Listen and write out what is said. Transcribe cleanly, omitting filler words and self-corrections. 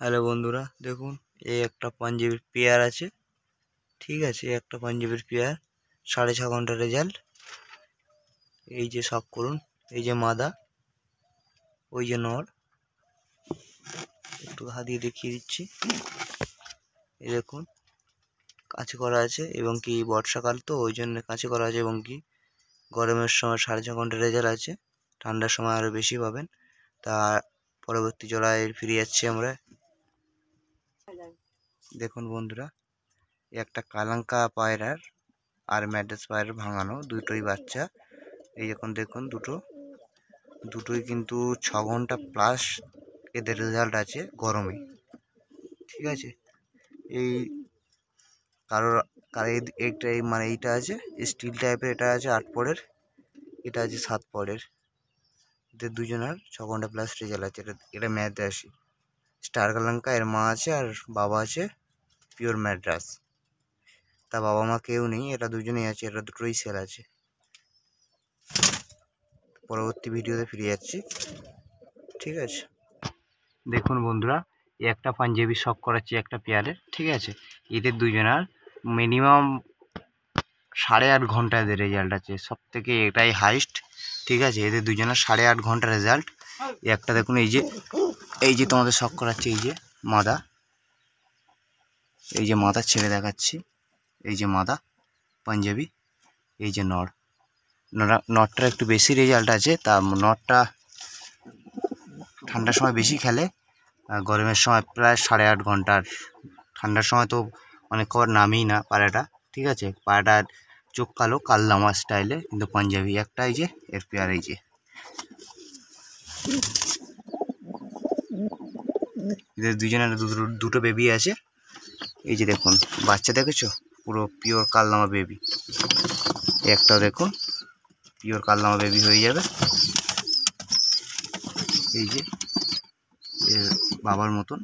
Hello বন্ধুরা, দেখুন এই একটা পাঞ্জাবির পেয়ার আছে। ঠিক আছে, এই একটা পাঞ্জাবির পেয়ার 6.5 ঘন্টা রেজাল্ট। এই যে শখ করুন, এই যে মাদা, ওই যে নর। একটু হাত দিয়ে দেখিয়ে দিচ্ছি। এই দেখুন কাছে করা আছে, এবং কি বর্ষাকাল তো ওই জন্য কাছে করা আছে, এবং কি গরমের সময় 6.5 ঘন্টা রেজাল্ট আছে, ঠান্ডার সময় আরও বেশি পাবেন। তা পরবর্তী জোড়ায় ফিরে যাচ্ছি আমরা। দেখুন বন্ধুরা, একটা কালাঙ্কা পায়রার আর ম্যাড্রাস পায়রার ভাঙানো দুটোই বাচ্চা। এই এখন দেখুন দুটোই কিন্তু 6 ঘন্টা প্লাস এদের রেজাল্ট আছে গরমে। ঠিক আছে, এই কারোর এইটা মানে এইটা আছে স্টিল টাইপের, এটা আছে 8 পরের, এটা আছে 7 পরের। এদের দুজনের 6 ঘন্টা প্লাস রেজাল্ট আছে। এটা ম্যাড্রাসি স্টার কালাঙ্কা, এর মা আছে আর বাবা আছে পিওর ম্যাড্রাস। তা বাবা মা কেউ নেই, এরা দুজনেই আছে, এরা দুটোই সেল আছে। পরবর্তী ভিডিওতে ফিরে যাচ্ছি। ঠিক আছে, দেখুন বন্ধুরা, একটা পাঞ্জাবি শখ করাচ্ছি একটা পেয়ারের। ঠিক আছে, এদের দুজনের মিনিমাম 8.5 ঘন্টা এদের রেজাল্ট আছে, সব থেকে এটাই হাইস্ট। ঠিক আছে, এদের দুজনের 8.5 ঘন্টা রেজাল্ট। একটা দেখুন, এই যে তোমাদের শখ করাচ্ছে, এই যে মাদা, এই যে মাদা ছেড়ে দেখাচ্ছি, এই যে মাদা পাঞ্জাবি, এই যে নটটার একটু বেশি রেজাল্ট আছে। তা নটটা ঠান্ডার সময় বেশি খেলে, গরমের সময় প্রায় 8.5 ঘন্টার। ঠান্ডার সময় তো অনেক খবর নামেই না পায়রাটা। ঠিক আছে, পায়রাটার চোখ কালো কালদামা স্টাইলে, কিন্তু পাঞ্জাবি একটা, এই যে এর পেয়ার, এই যে এদের দুজনের দুটো বেবি আছে। এই যে দেখুন বাচ্চা দেখেছো, পুরো পিওর কালদামা বেবি। একটা দেখুন পিওর কালদামা বেবি হয়ে যাবে। এই যে এর বাবার মতন।